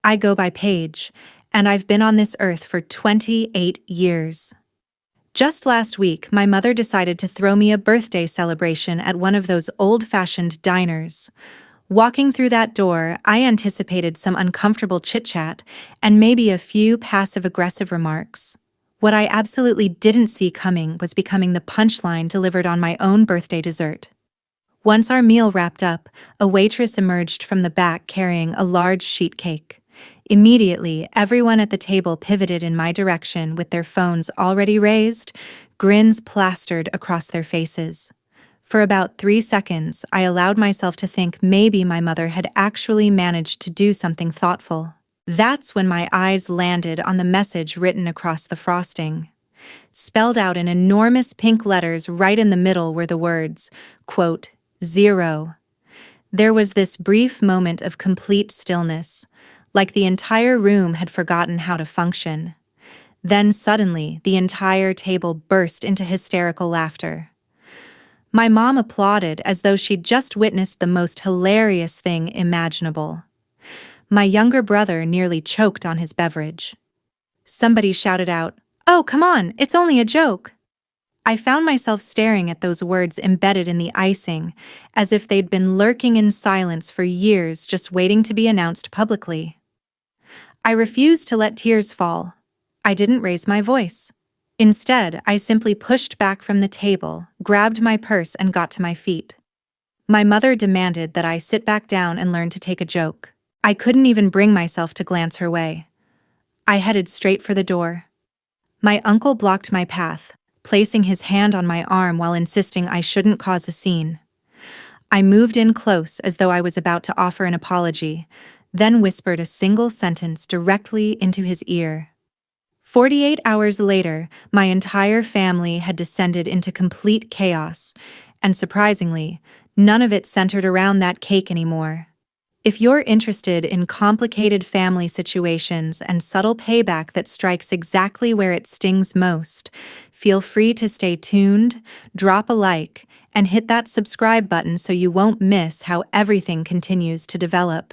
I go by Paige, and I've been on this earth for 28 years. Just last week, my mother decided to throw me a birthday celebration at one of those old-fashioned diners. Walking through that door, I anticipated some uncomfortable chit-chat and maybe a few passive-aggressive remarks. What I absolutely didn't see coming was becoming the punchline delivered on my own birthday dessert. Once our meal wrapped up, a waitress emerged from the back carrying a large sheet cake. Immediately, everyone at the table pivoted in my direction with their phones already raised, grins plastered across their faces. For about 3 seconds, I allowed myself to think maybe my mother had actually managed to do something thoughtful. That's when my eyes landed on the message written across the frosting. Spelled out in enormous pink letters right in the middle were the words, quote, 0. There was this brief moment of complete stillness, like the entire room had forgotten how to function. Then suddenly, the entire table burst into hysterical laughter. My mom applauded as though she'd just witnessed the most hilarious thing imaginable. My younger brother nearly choked on his beverage. Somebody shouted out, "Oh, come on, it's only a joke." I found myself staring at those words embedded in the icing, as if they'd been lurking in silence for years just waiting to be announced publicly. I refused to let tears fall. I didn't raise my voice. Instead, I simply pushed back from the table, grabbed my purse, and got to my feet. My mother demanded that I sit back down and learn to take a joke. I couldn't even bring myself to glance her way. I headed straight for the door. My uncle blocked my path, placing his hand on my arm while insisting I shouldn't cause a scene. I moved in close as though I was about to offer an apology, then whispered a single sentence directly into his ear. 48 hours later, my entire family had descended into complete chaos, and surprisingly, none of it centered around that cake anymore. If you're interested in complicated family situations and subtle payback that strikes exactly where it stings most, feel free to stay tuned, drop a like, and hit that subscribe button so you won't miss how everything continues to develop.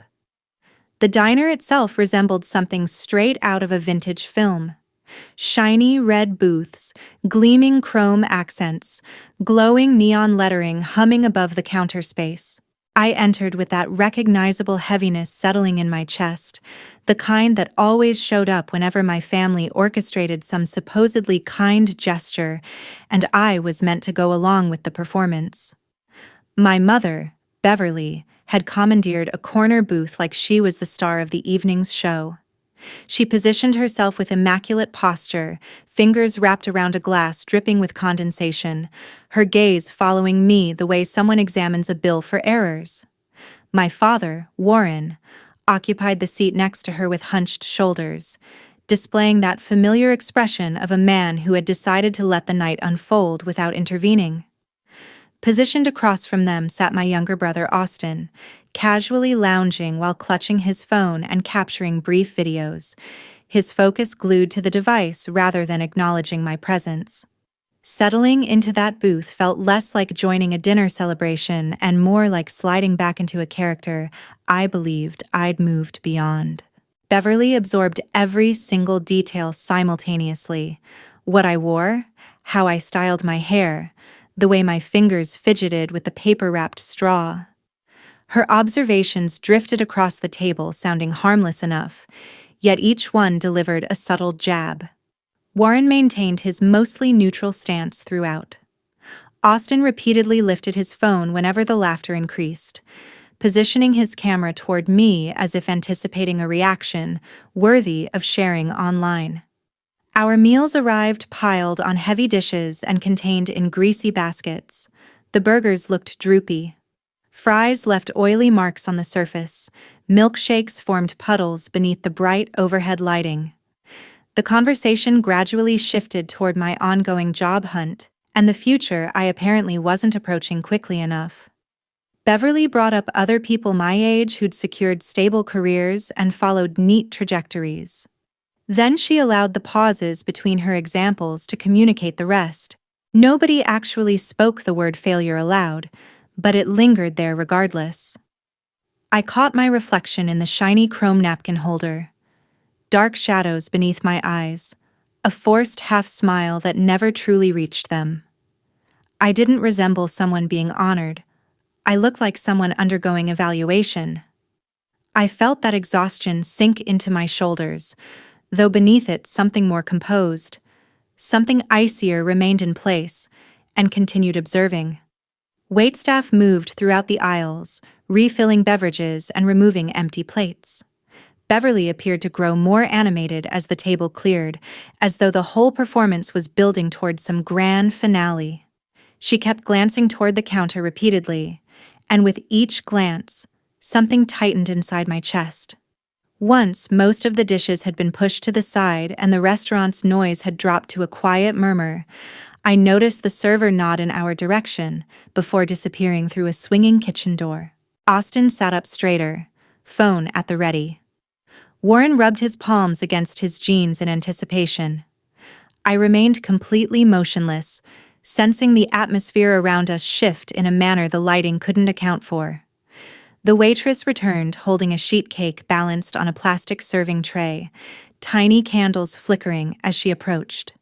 The diner itself resembled something straight out of a vintage film. Shiny red booths, gleaming chrome accents, glowing neon lettering humming above the counter space. I entered with that recognizable heaviness settling in my chest, the kind that always showed up whenever my family orchestrated some supposedly kind gesture, and I was meant to go along with the performance. My mother, Beverly, had commandeered a corner booth like she was the star of the evening's show. She positioned herself with immaculate posture, fingers wrapped around a glass dripping with condensation, her gaze following me the way someone examines a bill for errors. My father, Warren, occupied the seat next to her with hunched shoulders, displaying that familiar expression of a man who had decided to let the night unfold without intervening. Positioned across from them sat my younger brother Austin, casually lounging while clutching his phone and capturing brief videos, his focus glued to the device rather than acknowledging my presence. Settling into that booth felt less like joining a dinner celebration and more like sliding back into a character I believed I'd moved beyond. Beverly absorbed every single detail simultaneously: what I wore, how I styled my hair, the way my fingers fidgeted with the paper-wrapped straw. Her observations drifted across the table, sounding harmless enough, yet each one delivered a subtle jab. Warren maintained his mostly neutral stance throughout. Austin repeatedly lifted his phone whenever the laughter increased, positioning his camera toward me as if anticipating a reaction worthy of sharing online. Our meals arrived piled on heavy dishes and contained in greasy baskets. The burgers looked droopy. Fries left oily marks on the surface. Milkshakes formed puddles beneath the bright overhead lighting. The conversation gradually shifted toward my ongoing job hunt and the future I apparently wasn't approaching quickly enough. Beverly brought up other people my age who'd secured stable careers and followed neat trajectories. Then she allowed the pauses between her examples to communicate the rest. Nobody actually spoke the word failure aloud, but it lingered there regardless. I caught my reflection in the shiny chrome napkin holder, dark shadows beneath my eyes, a forced half-smile that never truly reached them. I didn't resemble someone being honored. I looked like someone undergoing evaluation. I felt that exhaustion sink into my shoulders, though beneath it something more composed. Something icier remained in place and continued observing. Waitstaff moved throughout the aisles, refilling beverages and removing empty plates. Beverly appeared to grow more animated as the table cleared, as though the whole performance was building toward some grand finale. She kept glancing toward the counter repeatedly, and with each glance, something tightened inside my chest. Once most of the dishes had been pushed to the side and the restaurant's noise had dropped to a quiet murmur, I noticed the server nod in our direction before disappearing through a swinging kitchen door. Austin sat up straighter, phone at the ready. Warren rubbed his palms against his jeans in anticipation. I remained completely motionless, sensing the atmosphere around us shift in a manner the lighting couldn't account for. The waitress returned holding a sheet cake balanced on a plastic serving tray, tiny candles flickering as she approached.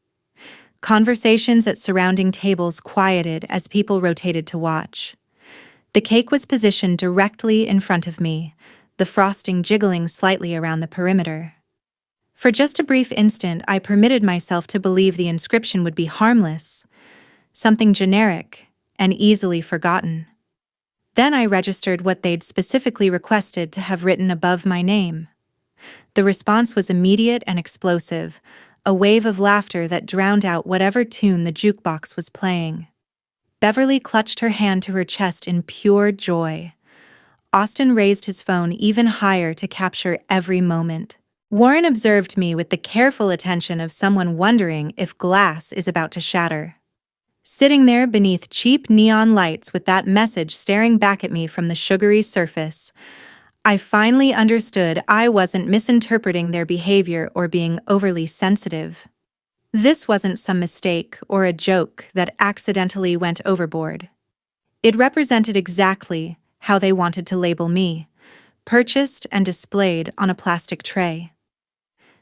Conversations at surrounding tables quieted as people rotated to watch. The cake was positioned directly in front of me, the frosting jiggling slightly around the perimeter. For just a brief instant, I permitted myself to believe the inscription would be harmless, something generic and easily forgotten. Then I registered what they'd specifically requested to have written above my name. The response was immediate and explosive, a wave of laughter that drowned out whatever tune the jukebox was playing. Beverly clutched her hand to her chest in pure joy. Austin raised his phone even higher to capture every moment. Warren observed me with the careful attention of someone wondering if glass is about to shatter. Sitting there beneath cheap neon lights with that message staring back at me from the sugary surface, I finally understood I wasn't misinterpreting their behavior or being overly sensitive. This wasn't some mistake or a joke that accidentally went overboard. It represented exactly how they wanted to label me, purchased and displayed on a plastic tray.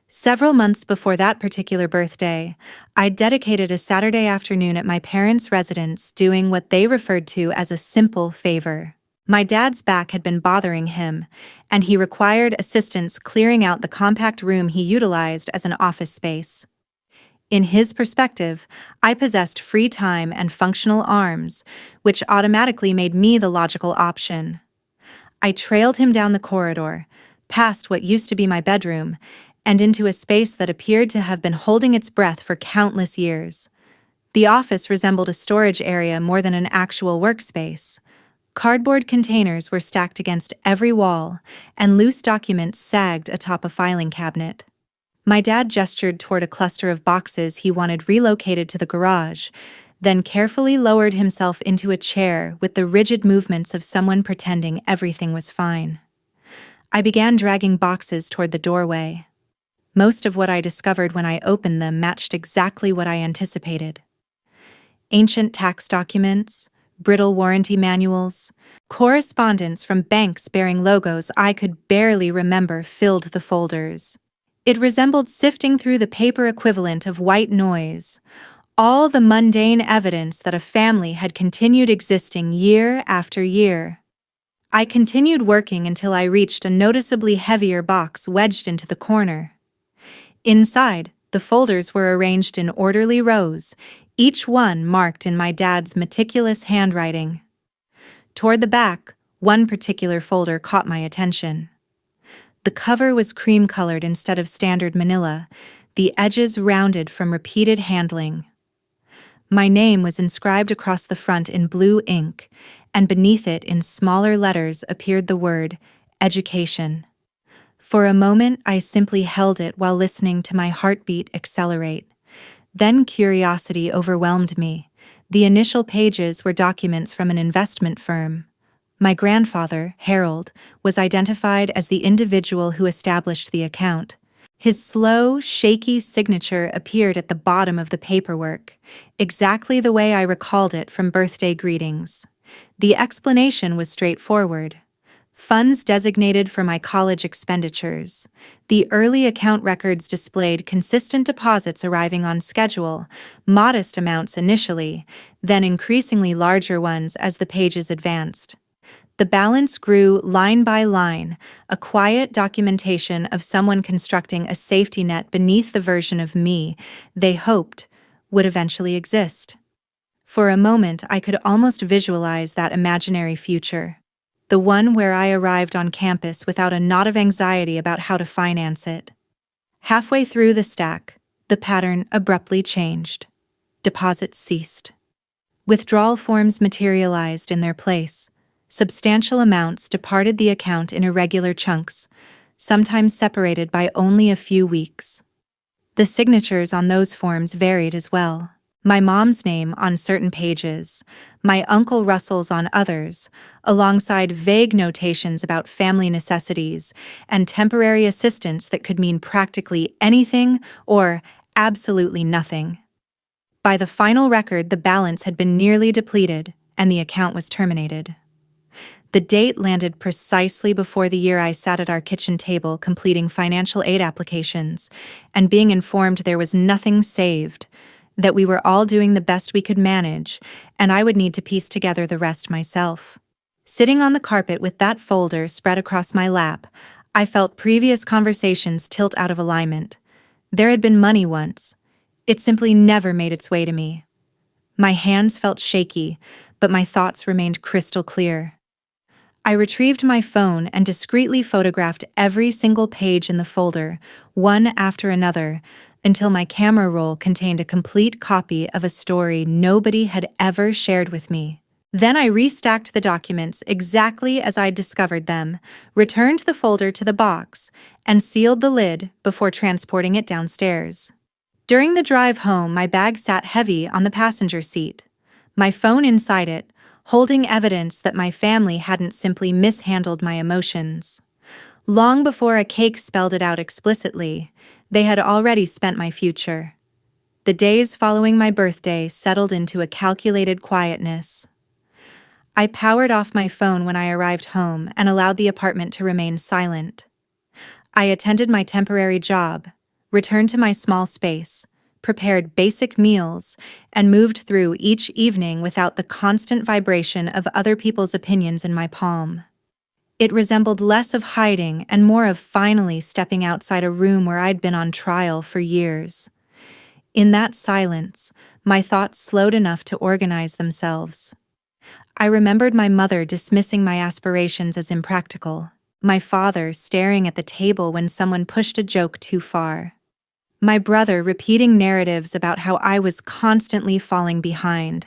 Several months before that particular birthday, I dedicated a Saturday afternoon at my parents' residence doing what they referred to as a simple favor. My dad's back had been bothering him, and he required assistance clearing out the compact room he utilized as an office space. In his perspective, I possessed free time and functional arms, which automatically made me the logical option. I trailed him down the corridor, past what used to be my bedroom, and into a space that appeared to have been holding its breath for countless years. The office resembled a storage area more than an actual workspace. Cardboard containers were stacked against every wall, and loose documents sagged atop a filing cabinet. My dad gestured toward a cluster of boxes he wanted relocated to the garage, then carefully lowered himself into a chair with the rigid movements of someone pretending everything was fine. I began dragging boxes toward the doorway. Most of what I discovered when I opened them matched exactly what I anticipated. Ancient tax documents, brittle warranty manuals, correspondence from banks bearing logos I could barely remember filled the folders. It resembled sifting through the paper equivalent of white noise, all the mundane evidence that a family had continued existing year after year. I continued working until I reached a noticeably heavier box wedged into the corner. Inside, the folders were arranged in orderly rows, each one marked in my dad's meticulous handwriting. Toward the back, one particular folder caught my attention. The cover was cream-colored instead of standard manila, the edges rounded from repeated handling. My name was inscribed across the front in blue ink, and beneath it in smaller letters appeared the word, education. For a moment, I simply held it while listening to my heartbeat accelerate. Then curiosity overwhelmed me. The initial pages were documents from an investment firm. My grandfather, Harold, was identified as the individual who established the account. His slow, shaky signature appeared at the bottom of the paperwork, exactly the way I recalled it from birthday greetings. The explanation was straightforward. Funds designated for my college expenditures. The early account records displayed consistent deposits arriving on schedule, modest amounts initially, then increasingly larger ones as the pages advanced. The balance grew line by line, a quiet documentation of someone constructing a safety net beneath the version of me they hoped would eventually exist. For a moment, I could almost visualize that imaginary future. The one where I arrived on campus without a knot of anxiety about how to finance it. Halfway through the stack, the pattern abruptly changed. Deposits ceased. Withdrawal forms materialized in their place. Substantial amounts departed the account in irregular chunks, sometimes separated by only a few weeks. The signatures on those forms varied as well. My mom's name on certain pages, my Uncle Russell's on others, alongside vague notations about family necessities and temporary assistance that could mean practically anything or absolutely nothing. By the final record, the balance had been nearly depleted, and the account was terminated. The date landed precisely before the year I sat at our kitchen table completing financial aid applications and being informed there was nothing saved, that we were all doing the best we could manage, and I would need to piece together the rest myself. Sitting on the carpet with that folder spread across my lap, I felt previous conversations tilt out of alignment. There had been money once. It simply never made its way to me. My hands felt shaky, but my thoughts remained crystal clear. I retrieved my phone and discreetly photographed every single page in the folder, one after another, until my camera roll contained a complete copy of a story nobody had ever shared with me. Then I restacked the documents exactly as I'd discovered them, returned the folder to the box, and sealed the lid before transporting it downstairs. During the drive home, my bag sat heavy on the passenger seat, my phone inside it, holding evidence that my family hadn't simply mishandled my emotions. Long before a cake spelled it out explicitly, they had already spent my future. The days following my birthday settled into a calculated quietness. I powered off my phone when I arrived home and allowed the apartment to remain silent. I attended my temporary job, returned to my small space, prepared basic meals, and moved through each evening without the constant vibration of other people's opinions in my palm. It resembled less of hiding and more of finally stepping outside a room where I'd been on trial for years. In that silence, my thoughts slowed enough to organize themselves. I remembered my mother dismissing my aspirations as impractical, my father staring at the table when someone pushed a joke too far, my brother repeating narratives about how I was constantly falling behind.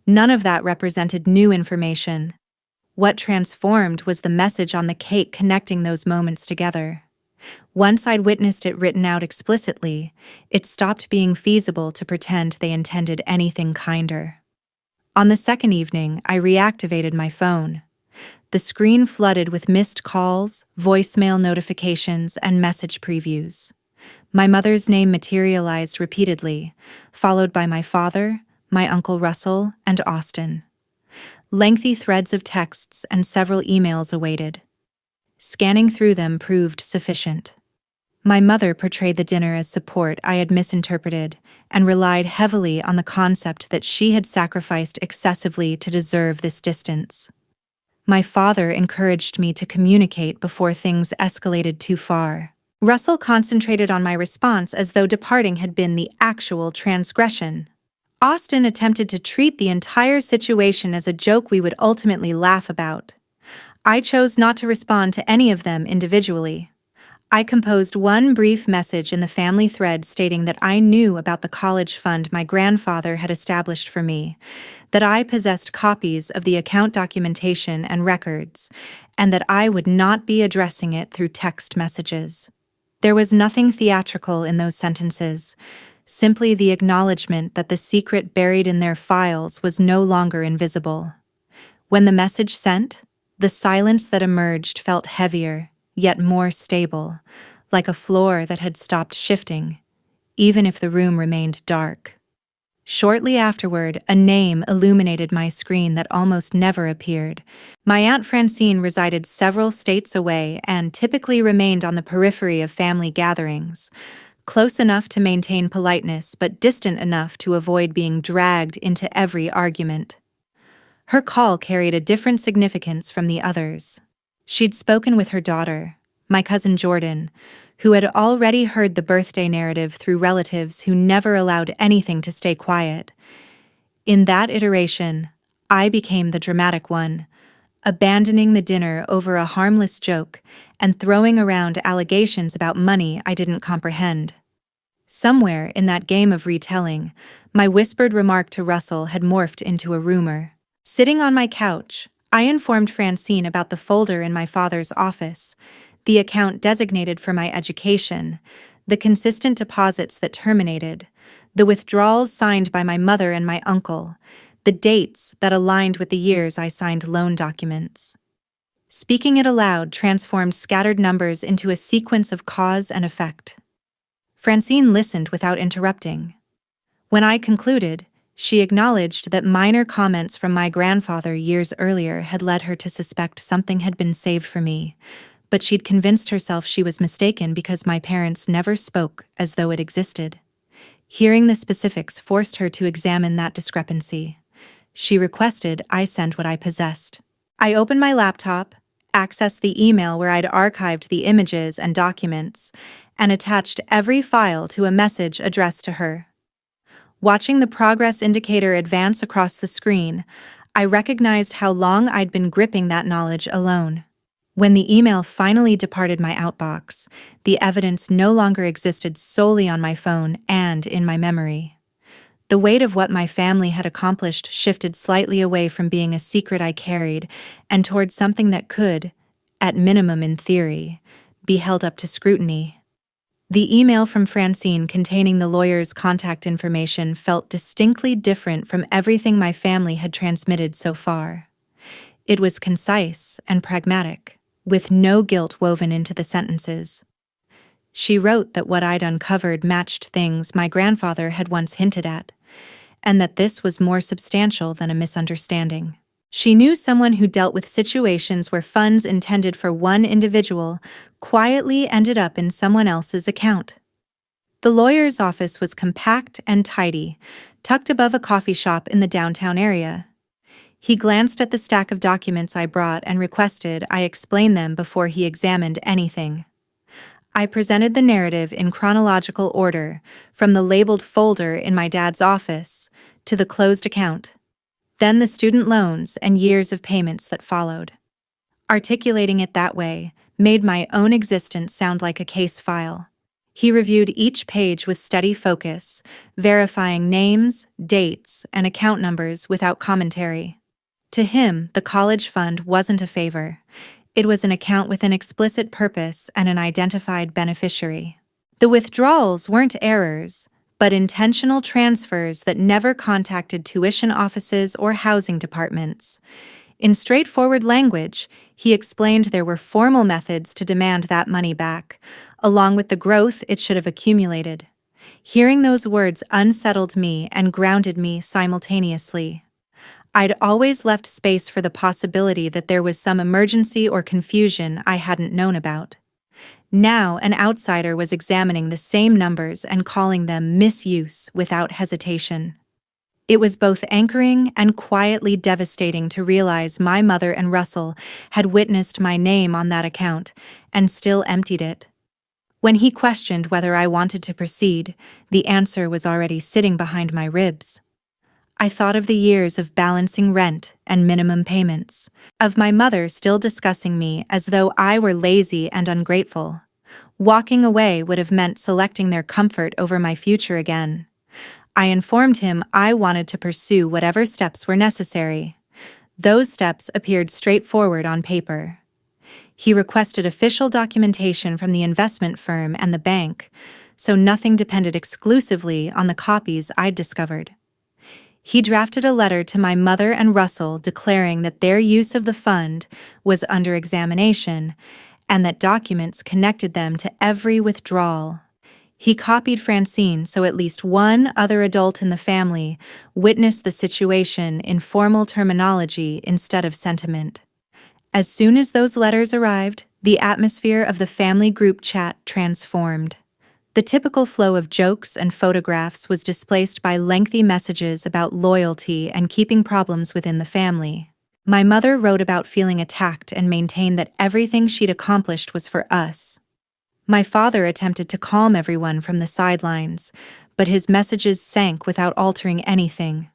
None of that represented new information. What transformed was the message on the cake connecting those moments together. Once I'd witnessed it written out explicitly, it stopped being feasible to pretend they intended anything kinder. On the second evening, I reactivated my phone. The screen flooded with missed calls, voicemail notifications, and message previews. My mother's name materialized repeatedly, followed by my father, my Uncle Russell, and Austin. Lengthy threads of texts and several emails awaited. Scanning through them proved sufficient. My mother portrayed the dinner as support I had misinterpreted and relied heavily on the concept that she had sacrificed excessively to deserve this distance. My father encouraged me to communicate before things escalated too far. Russell concentrated on my response as though departing had been the actual transgression. Austin attempted to treat the entire situation as a joke we would ultimately laugh about. I chose not to respond to any of them individually. I composed one brief message in the family thread stating that I knew about the college fund my grandfather had established for me, that I possessed copies of the account documentation and records, and that I would not be addressing it through text messages. There was nothing theatrical in those sentences, simply the acknowledgement that the secret buried in their files was no longer invisible. When the message sent, the silence that emerged felt heavier, yet more stable, like a floor that had stopped shifting, even if the room remained dark. Shortly afterward, a name illuminated my screen that almost never appeared. My Aunt Francine resided several states away and typically remained on the periphery of family gatherings, close enough to maintain politeness but distant enough to avoid being dragged into every argument. Her call carried a different significance from the others. She'd spoken with her daughter, my cousin Jordan, who had already heard the birthday narrative through relatives who never allowed anything to stay quiet. In that iteration, I became the dramatic one, abandoning the dinner over a harmless joke and throwing around allegations about money I didn't comprehend. Somewhere in that game of retelling, my whispered remark to Russell had morphed into a rumor. Sitting on my couch, I informed Francine about the folder in my father's office, the account designated for my education, the consistent deposits that terminated, the withdrawals signed by my mother and my uncle, the dates that aligned with the years I signed loan documents. Speaking it aloud transformed scattered numbers into a sequence of cause and effect. Francine listened without interrupting. When I concluded, she acknowledged that minor comments from my grandfather years earlier had led her to suspect something had been saved for me, but she'd convinced herself she was mistaken because my parents never spoke as though it existed. Hearing the specifics forced her to examine that discrepancy. She requested I send what I possessed. I opened my laptop, accessed the email where I'd archived the images and documents, and attached every file to a message addressed to her. Watching the progress indicator advance across the screen, I recognized how long I'd been gripping that knowledge alone. When the email finally departed my outbox, the evidence no longer existed solely on my phone and in my memory. The weight of what my family had accomplished shifted slightly away from being a secret I carried and towards something that could, at minimum in theory, be held up to scrutiny. The email from Francine containing the lawyer's contact information felt distinctly different from everything my family had transmitted so far. It was concise and pragmatic, with no guilt woven into the sentences. She wrote that what I'd uncovered matched things my grandfather had once hinted at, and that this was more substantial than a misunderstanding. She knew someone who dealt with situations where funds intended for one individual quietly ended up in someone else's account. The lawyer's office was compact and tidy, tucked above a coffee shop in the downtown area. He glanced at the stack of documents I brought and requested I explain them before he examined anything. I presented the narrative in chronological order, from the labeled folder in my dad's office to the closed account, then the student loans and years of payments that followed. Articulating it that way made my own existence sound like a case file. He reviewed each page with steady focus, verifying names, dates, and account numbers without commentary. To him, the college fund wasn't a favor. It was an account with an explicit purpose and an identified beneficiary. The withdrawals weren't errors, but intentional transfers that never contacted tuition offices or housing departments. In straightforward language, he explained there were formal methods to demand that money back, along with the growth it should have accumulated. Hearing those words unsettled me and grounded me simultaneously. I'd always left space for the possibility that there was some emergency or confusion I hadn't known about. Now an outsider was examining the same numbers and calling them misuse without hesitation. It was both anchoring and quietly devastating to realize my mother and Russell had witnessed my name on that account and still emptied it. When he questioned whether I wanted to proceed, the answer was already sitting behind my ribs. I thought of the years of balancing rent and minimum payments, of my mother still discussing me as though I were lazy and ungrateful. Walking away would have meant selecting their comfort over my future again. I informed him I wanted to pursue whatever steps were necessary. Those steps appeared straightforward on paper. He requested official documentation from the investment firm and the bank, so nothing depended exclusively on the copies I'd discovered. He drafted a letter to my mother and Russell declaring that their use of the fund was under examination and that documents connected them to every withdrawal. He copied Francine so at least one other adult in the family witnessed the situation in formal terminology instead of sentiment. As soon as those letters arrived, the atmosphere of the family group chat transformed. The typical flow of jokes and photographs was displaced by lengthy messages about loyalty and keeping problems within the family. My mother wrote about feeling attacked and maintained that everything she'd accomplished was for us. My father attempted to calm everyone from the sidelines, but his messages sank without altering anything.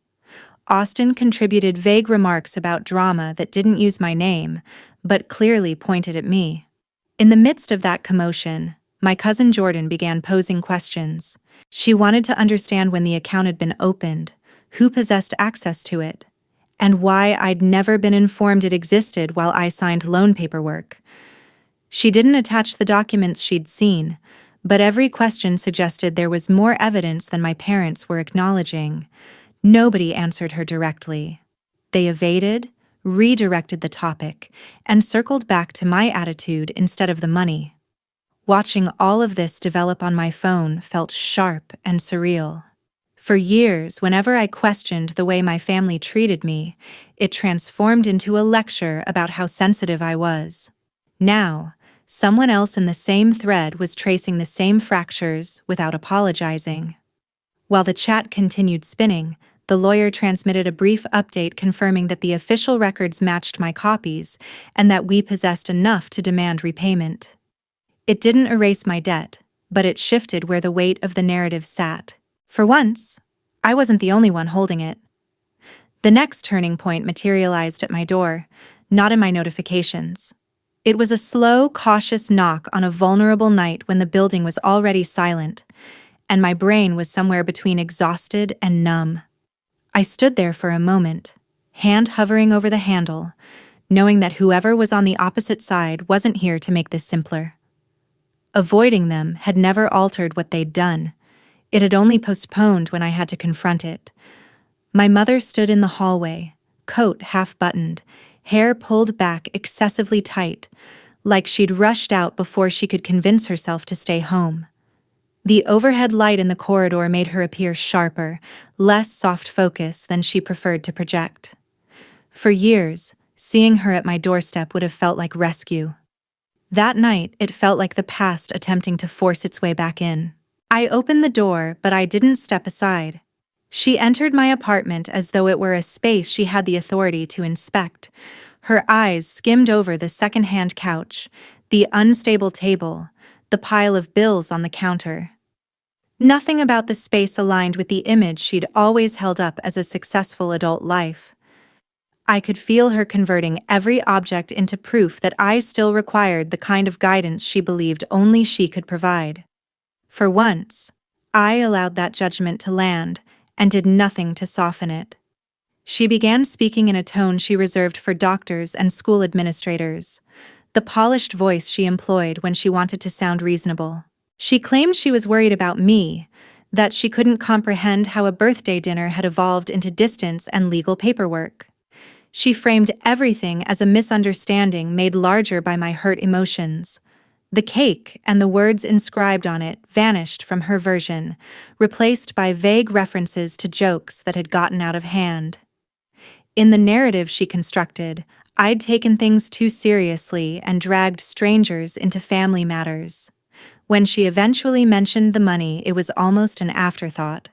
Austin contributed vague remarks about drama that didn't use my name, but clearly pointed at me. In the midst of that commotion, my cousin Jordan began posing questions. She wanted to understand when the account had been opened, who possessed access to it, and why I'd never been informed it existed while I signed loan paperwork. She didn't attach the documents she'd seen, but every question suggested there was more evidence than my parents were acknowledging. Nobody answered her directly. They evaded, redirected the topic, and circled back to my attitude instead of the money. Watching all of this develop on my phone felt sharp and surreal. For years, whenever I questioned the way my family treated me, it transformed into a lecture about how sensitive I was. Now, someone else in the same thread was tracing the same fractures without apologizing. While the chat continued spinning, the lawyer transmitted a brief update confirming that the official records matched my copies and that we possessed enough to demand repayment. It didn't erase my debt, but it shifted where the weight of the narrative sat. For once, I wasn't the only one holding it. The next turning point materialized at my door, not in my notifications. It was a slow, cautious knock on a vulnerable night when the building was already silent, and my brain was somewhere between exhausted and numb. I stood there for a moment, hand hovering over the handle, knowing that whoever was on the opposite side wasn't here to make this simpler. Avoiding them had never altered what they'd done. It had only postponed when I had to confront it. My mother stood in the hallway, coat half-buttoned, hair pulled back excessively tight, like she'd rushed out before she could convince herself to stay home. The overhead light in the corridor made her appear sharper, less soft focus than she preferred to project. For years, seeing her at my doorstep would have felt like rescue. That night, it felt like the past attempting to force its way back in. I opened the door, but I didn't step aside. She entered my apartment as though it were a space she had the authority to inspect. Her eyes skimmed over the second-hand couch, the unstable table, the pile of bills on the counter. Nothing about the space aligned with the image she'd always held up as a successful adult life. I could feel her converting every object into proof that I still required the kind of guidance she believed only she could provide. For once, I allowed that judgment to land and did nothing to soften it. She began speaking in a tone she reserved for doctors and school administrators, the polished voice she employed when she wanted to sound reasonable. She claimed she was worried about me, that she couldn't comprehend how a birthday dinner had evolved into distance and legal paperwork. She framed everything as a misunderstanding made larger by my hurt emotions. The cake and the words inscribed on it vanished from her version, replaced by vague references to jokes that had gotten out of hand. In the narrative she constructed, I'd taken things too seriously and dragged strangers into family matters. When she eventually mentioned the money, it was almost an afterthought.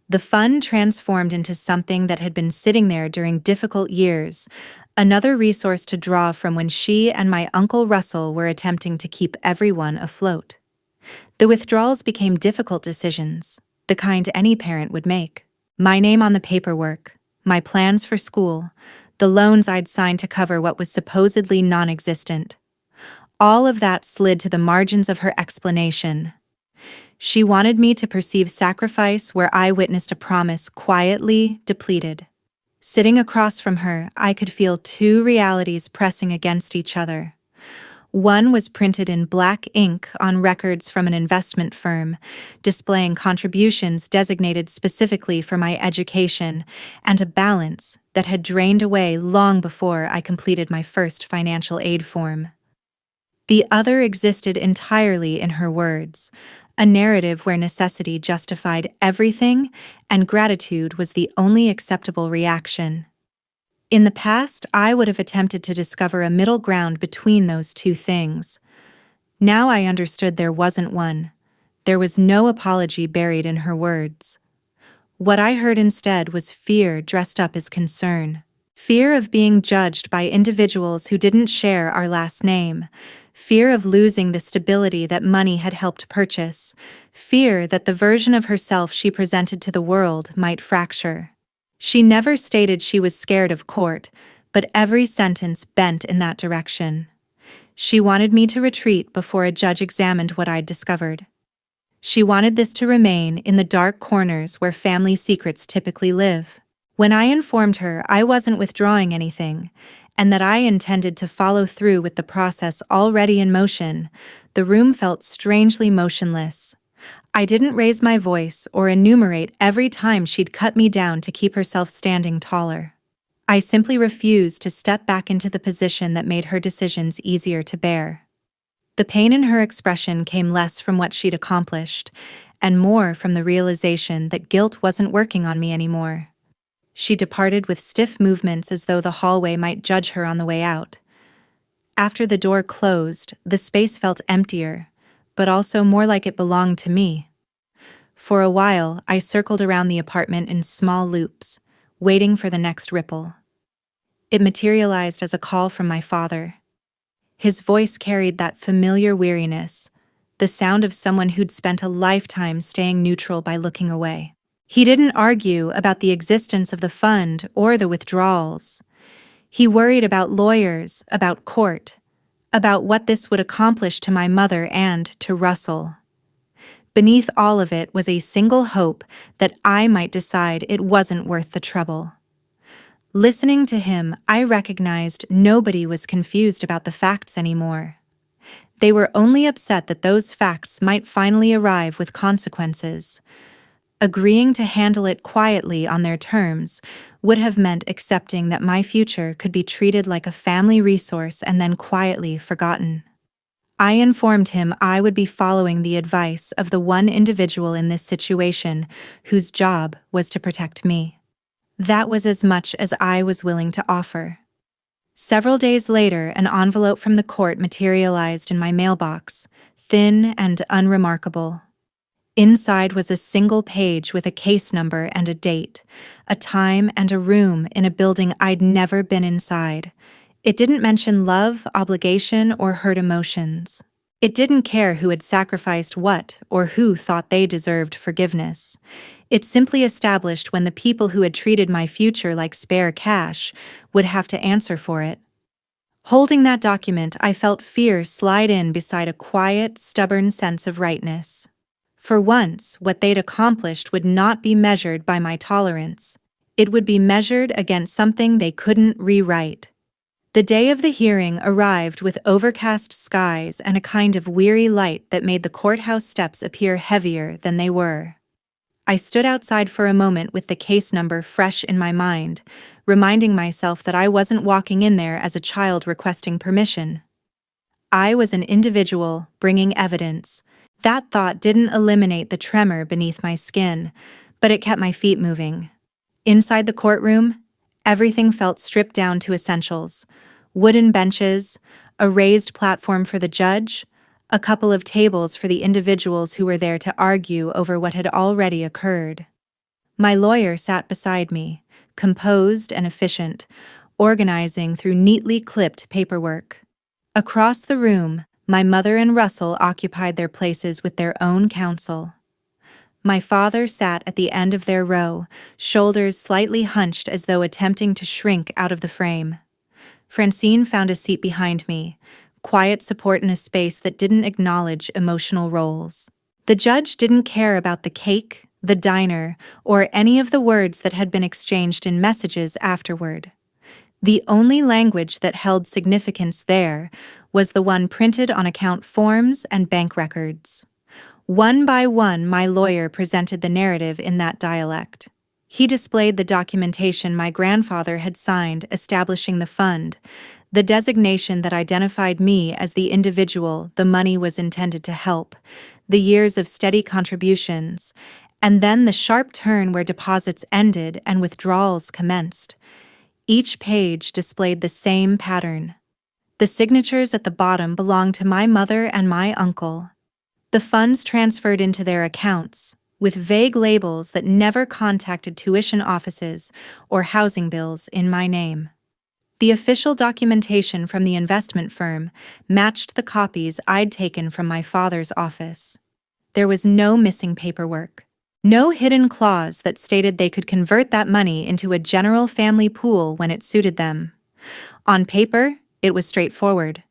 The fund transformed into something that had been sitting there during difficult years, another resource to draw from when she and my Uncle Russell were attempting to keep everyone afloat. The withdrawals became difficult decisions, the kind any parent would make. My name on the paperwork, my plans for school, the loans I'd signed to cover what was supposedly non-existent. All of that slid to the margins of her explanation. She wanted me to perceive sacrifice where I witnessed a promise quietly depleted. Sitting across from her, I could feel two realities pressing against each other. One was printed in black ink on records from an investment firm, displaying contributions designated specifically for my education, and a balance that had drained away long before I completed my first financial aid form. The other existed entirely in her words, a narrative where necessity justified everything and gratitude was the only acceptable reaction. In the past, I would have attempted to discover a middle ground between those two things. Now I understood there wasn't one. There was no apology buried in her words. What I heard instead was fear dressed up as concern. Fear of being judged by individuals who didn't share our last name. Fear of losing the stability that money had helped purchase. Fear that the version of herself she presented to the world might fracture. She never stated she was scared of court, but every sentence bent in that direction. She wanted me to retreat before a judge examined what I'd discovered. She wanted this to remain in the dark corners where family secrets typically live. When I informed her I wasn't withdrawing anything, and that I intended to follow through with the process already in motion, the room felt strangely motionless. I didn't raise my voice or enumerate every time she'd cut me down to keep herself standing taller. I simply refused to step back into the position that made her decisions easier to bear. The pain in her expression came less from what she'd accomplished, and more from the realization that guilt wasn't working on me anymore. She departed with stiff movements as though the hallway might judge her on the way out. After the door closed, the space felt emptier, but also more like it belonged to me. For a while, I circled around the apartment in small loops, waiting for the next ripple. It materialized as a call from my father. His voice carried that familiar weariness, the sound of someone who'd spent a lifetime staying neutral by looking away. He didn't argue about the existence of the fund or the withdrawals. He worried about lawyers, about court, about what this would accomplish to my mother and to Russell. Beneath all of it was a single hope that I might decide it wasn't worth the trouble. Listening to him, I recognized nobody was confused about the facts anymore. They were only upset that those facts might finally arrive with consequences. Agreeing to handle it quietly on their terms would have meant accepting that my future could be treated like a family resource and then quietly forgotten. I informed him I would be following the advice of the one individual in this situation whose job was to protect me. That was as much as I was willing to offer. Several days later, an envelope from the court materialized in my mailbox, thin and unremarkable. Inside was a single page with a case number and a date, a time and a room in a building I'd never been inside. It didn't mention love, obligation, or hurt emotions. It didn't care who had sacrificed what or who thought they deserved forgiveness. It simply established when the people who had treated my future like spare cash would have to answer for it. Holding that document, I felt fear slide in beside a quiet, stubborn sense of rightness. For once, what they'd accomplished would not be measured by my tolerance. It would be measured against something they couldn't rewrite. The day of the hearing arrived with overcast skies and a kind of weary light that made the courthouse steps appear heavier than they were. I stood outside for a moment with the case number fresh in my mind, reminding myself that I wasn't walking in there as a child requesting permission. I was an individual bringing evidence. That thought didn't eliminate the tremor beneath my skin, but it kept my feet moving. Inside the courtroom, everything felt stripped down to essentials: wooden benches, a raised platform for the judge, a couple of tables for the individuals who were there to argue over what had already occurred. My lawyer sat beside me, composed and efficient, organizing through neatly clipped paperwork. Across the room, my mother and Russell occupied their places with their own counsel. My father sat at the end of their row, shoulders slightly hunched as though attempting to shrink out of the frame. Francine found a seat behind me, quiet support in a space that didn't acknowledge emotional roles. The judge didn't care about the cake, the diner, or any of the words that had been exchanged in messages afterward. The only language that held significance there was the one printed on account forms and bank records. One by one, my lawyer presented the narrative in that dialect. He displayed the documentation my grandfather had signed establishing the fund, The designation that identified me as the individual the money was intended to help, the years of steady contributions, and then the sharp turn where deposits ended and withdrawals commenced. Each page displayed the same pattern. The signatures at the bottom belonged to my mother and my uncle. The funds transferred into their accounts, with vague labels that never contacted tuition offices or housing bills in my name. The official documentation from the investment firm matched the copies I'd taken from my father's office. There was no missing paperwork, no hidden clause that stated they could convert that money into a general family pool when it suited them. On paper, it was straightforward.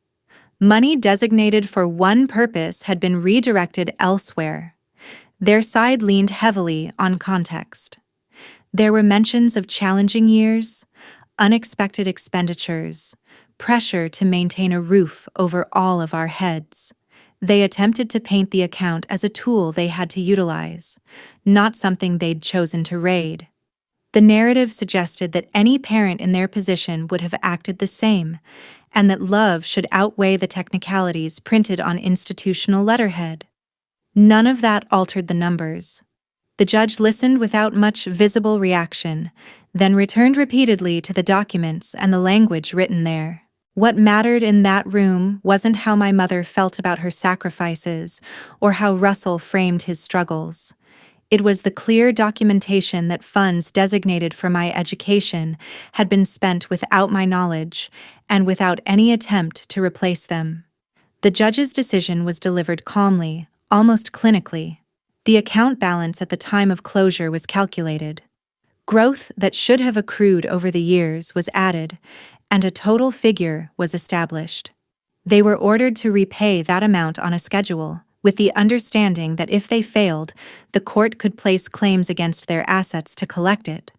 Money designated for one purpose had been redirected elsewhere. Their side leaned heavily on context. There were mentions of challenging years, unexpected expenditures, pressure to maintain a roof over all of our heads. They attempted to paint the account as a tool they had to utilize, not something they'd chosen to raid. The narrative suggested that any parent in their position would have acted the same, and that love should outweigh the technicalities printed on institutional letterhead. None of that altered the numbers. The judge listened without much visible reaction, then returned repeatedly to the documents and the language written there. What mattered in that room wasn't how my mother felt about her sacrifices or how Russell framed his struggles. It was the clear documentation that funds designated for my education had been spent without my knowledge and without any attempt to replace them. The judge's decision was delivered calmly, almost clinically. The account balance at the time of closure was calculated. Growth that should have accrued over the years was added, and a total figure was established. They were ordered to repay that amount on a schedule, with the understanding that if they failed, the court could place claims against their assets to collect it.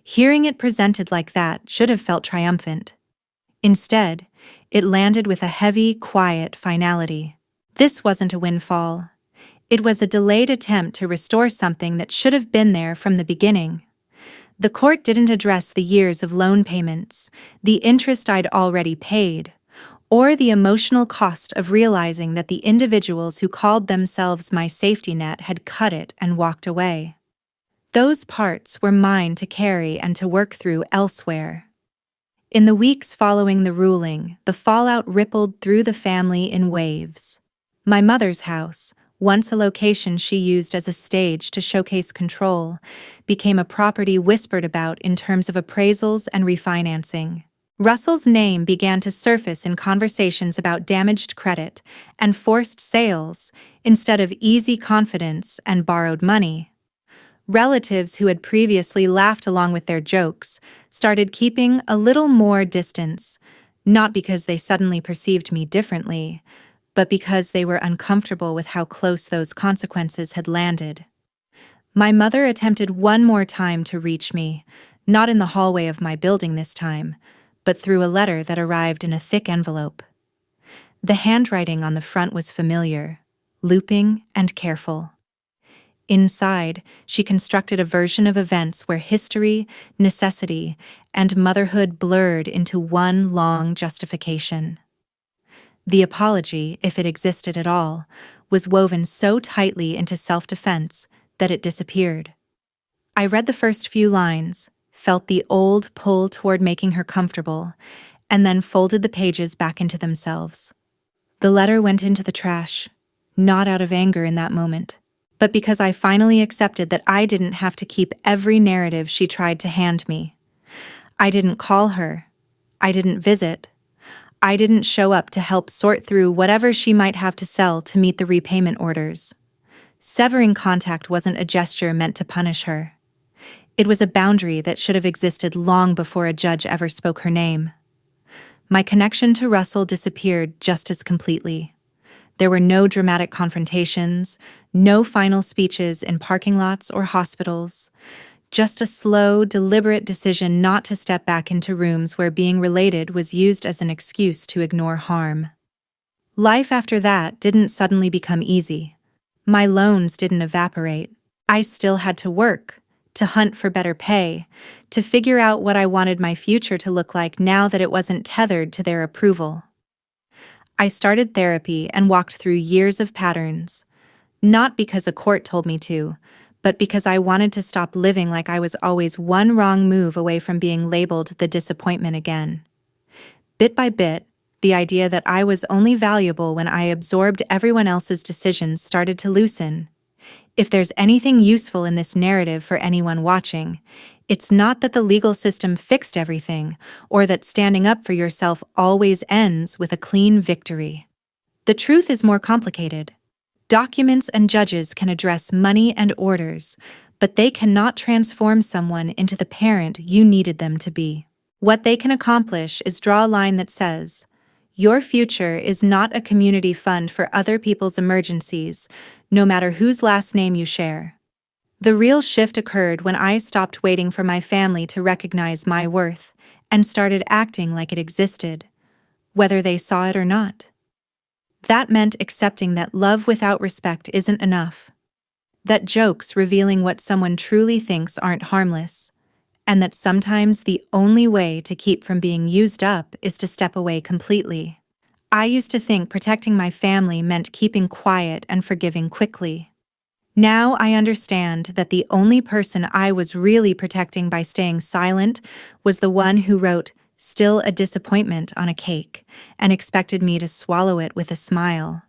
Hearing it presented like that should have felt triumphant. Instead, it landed with a heavy, quiet finality. This wasn't a windfall. It was a delayed attempt to restore something that should have been there from the beginning. The court didn't address the years of loan payments, the interest I'd already paid, or the emotional cost of realizing that the individuals who called themselves my safety net had cut it and walked away. Those parts were mine to carry and to work through elsewhere. In the weeks following the ruling, the fallout rippled through the family in waves. My mother's house, once a location she used as a stage to showcase control, became a property whispered about in terms of appraisals and refinancing. Russell's name began to surface in conversations about damaged credit and forced sales instead of easy confidence and borrowed money. Relatives who had previously laughed along with their jokes started keeping a little more distance, not because they suddenly perceived me differently, but because they were uncomfortable with how close those consequences had landed. My mother attempted one more time to reach me, not in the hallway of my building this time, but through a letter that arrived in a thick envelope. The handwriting on the front was familiar, looping and careful. Inside, she constructed a version of events where history, necessity, and motherhood blurred into one long justification. The apology, if it existed at all, was woven so tightly into self-defense that it disappeared. I read the first few lines, felt the old pull toward making her comfortable, and then folded the pages back into themselves. The letter went into the trash, not out of anger in that moment, but because I finally accepted that I didn't have to keep every narrative she tried to hand me. I didn't call her. I didn't visit. I didn't show up to help sort through whatever she might have to sell to meet the repayment orders. Severing contact wasn't a gesture meant to punish her. It was a boundary that should have existed long before a judge ever spoke her name. My connection to Russell disappeared just as completely. There were no dramatic confrontations, no final speeches in parking lots or hospitals, just a slow, deliberate decision not to step back into rooms where being related was used as an excuse to ignore harm. Life after that didn't suddenly become easy. My loans didn't evaporate. I still had to work, to hunt for better pay, to figure out what I wanted my future to look like now that it wasn't tethered to their approval. I started therapy and walked through years of patterns, not because a court told me to, but because I wanted to stop living like I was always one wrong move away from being labeled the disappointment again. Bit by bit, the idea that I was only valuable when I absorbed everyone else's decisions started to loosen. If there's anything useful in this narrative for anyone watching, it's not that the legal system fixed everything, or that standing up for yourself always ends with a clean victory. The truth is more complicated. Documents and judges can address money and orders, but they cannot transform someone into the parent you needed them to be. What they can accomplish is draw a line that says, your future is not a community fund for other people's emergencies, no matter whose last name you share. The real shift occurred when I stopped waiting for my family to recognize my worth and started acting like it existed, whether they saw it or not. That meant accepting that love without respect isn't enough, that jokes revealing what someone truly thinks aren't harmless, and that sometimes the only way to keep from being used up is to step away completely. I used to think protecting my family meant keeping quiet and forgiving quickly. Now I understand that the only person I was really protecting by staying silent was the one who wrote, "Still a disappointment" on a cake, and expected me to swallow it with a smile.